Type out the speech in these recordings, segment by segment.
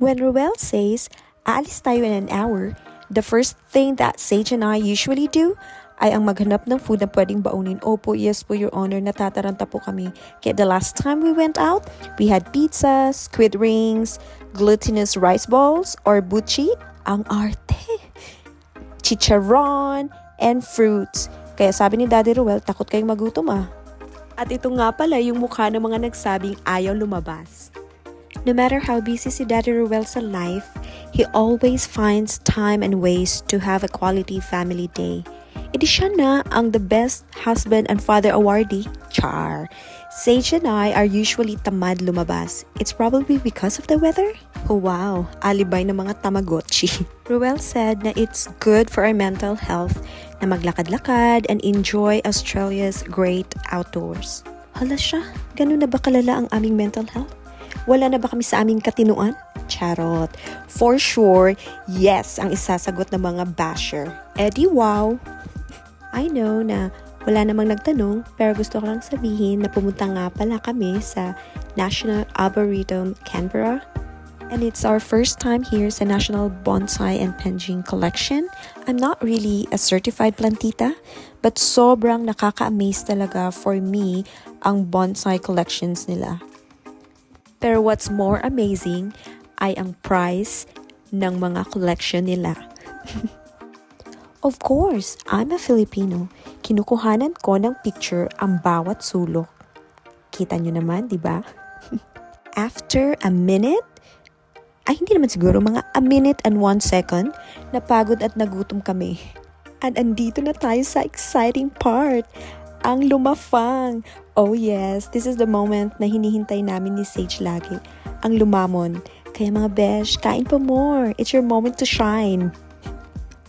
When Ruel says, aalis tayo in an hour, the first thing that Sage and I usually do ay ang maghanap ng food na pwedeng baunin. Opo, yes po, Your Honor, natataranta po kami. Kaya the last time we went out, we had pizza, squid rings, glutinous rice balls, or buchi, ang arte, chicharon, and fruits. Kaya sabi ni Daddy Ruel, takot kayong magutom ah. At ito nga pala yung mukha ng mga nagsabing ayaw lumabas. No matter how busy si Daddy Ruel sa life, he always finds time and ways to have a quality family day. Edi siya na ang the best husband and father awardee, Char. Sage and I are usually tamad lumabas. It's probably because of the weather. Oh wow, alibay ng mga tamagotchi. Ruel said na it's good for our mental health na maglakad-lakad and enjoy Australia's great outdoors. Hala siya, ganun na ba kalala ang aming mental health? Wala na ba kami sa aming katinuan? Charot. For sure, yes ang isasagot ng mga basher. Eddie, wow! I know na wala namang nagtanong, pero gusto ko lang sabihin na pumunta nga pala kami sa National Arboretum, Canberra. And it's our first time here sa National Bonsai and Penjing Collection. I'm not really a certified plantita, but sobrang nakaka-amaze talaga for me ang bonsai collections nila. Pero what's more amazing ay ang price ng mga collection nila. Of course, I'm a Filipino. Kinukuhanan ko ng picture ang bawat sulok. Kita nyo naman, di ba? After a minute, ay hindi naman siguro, mga a minute and 1 second, napagod at nagutom kami. And andito na tayo sa exciting part, ang lumafang. Oh yes, this is the moment na hinihintay namin ni Sage lagi, ang lumamon. Kaya mga besh, kain pa more. It's your moment to shine.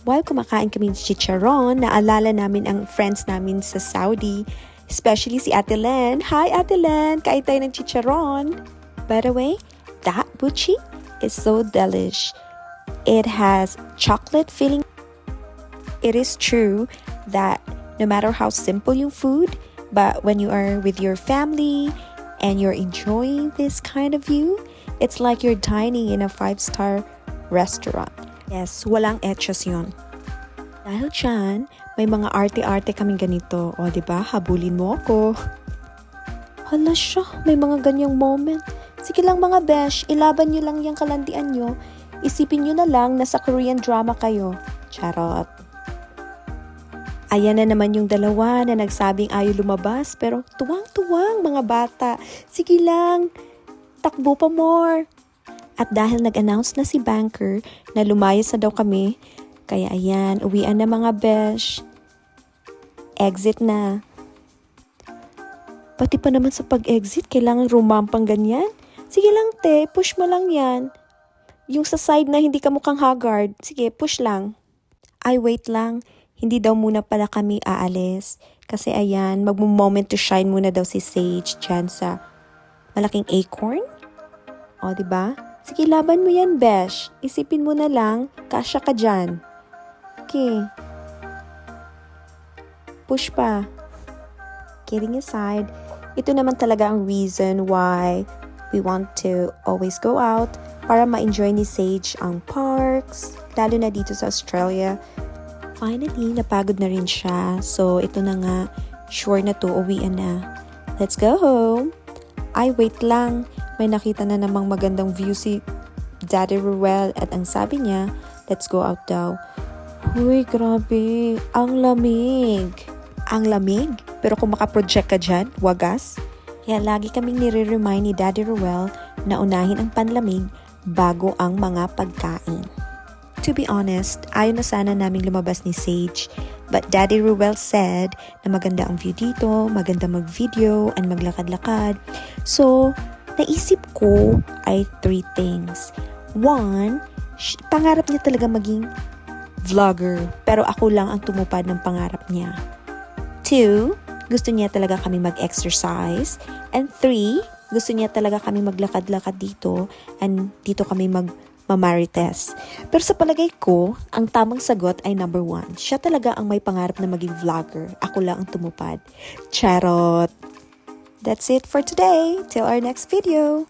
While kumakain kami ng chicharon, naalala namin ang friends namin sa Saudi, especially si Ate Len. Hi Ate Len, kain tayo ng chicharon. By the way, that buchi is so delish. It has chocolate filling. It is true that no matter how simple yung food, but when you are with your family and you're enjoying this kind of view, it's like you're dining in a 5-star restaurant. Yes, walang etchos yun. Dahil dyan, may mga arte-arte kaming ganito. O, diba? Habulin mo ako. Hala siya, may mga ganyang moment. Sige lang mga besh, ilaban nyo lang yung kalandian nyo. Isipin nyo na lang na sa Korean drama kayo. Charot. Ayan na naman yung dalawa na nagsabing ayaw lumabas, pero tuwang-tuwang mga bata. Sige lang, takbo pa more. At dahil nag-announce na si Banker na lumayas na daw kami, kaya ayan, uwian na mga besh. Exit na. Pati pa naman sa pag-exit, kailangan rumampang ganyan. Sige lang te, push mo lang yan. Yung sa side na hindi ka mukhang haggard, sige, push lang. Ay, wait lang. Hindi daw muna pala kami aalis. Kasi ayan, mag-moment to shine muna daw si Sage dyan sa malaking acorn. O, diba? Sige, laban mo yan, besh. Isipin mo na lang, kasya ka dyan. Okay. Push pa. Kidding aside, ito naman talaga ang reason why we want to always go out para ma-enjoy ni Sage ang parks, lalo na dito sa Australia. Finally, napagod na rin siya. So, ito na nga, sure na to, uwian na. Let's go home. Ay, wait lang. May nakita na namang magandang view si Daddy Ruel at ang sabi niya, let's go out daw. Uy, grabe. Ang lamig. Ang lamig? Pero kung makaproject ka dyan, wagas. Kaya lagi kaming nire-remind ni Daddy Ruel na unahin ang panlamig bago ang mga pagkain. To be honest, ayaw na sana naming lumabas ni Sage. But Daddy Ruel said na maganda ang view dito, maganda mag-video and maglakad-lakad. So, naisip ko ay 3 things. 1, pangarap niya talaga maging vlogger. Pero ako lang ang tumupad ng pangarap niya. 2, gusto niya talaga kami mag-exercise. And 3, gusto niya talaga kami maglakad-lakad dito. And dito kami mamarites. Pero sa palagay ko, ang tamang sagot ay number 1. Siya talaga ang may pangarap na maging vlogger. Ako lang ang tumupad. Charot! That's it for today. Till our next video.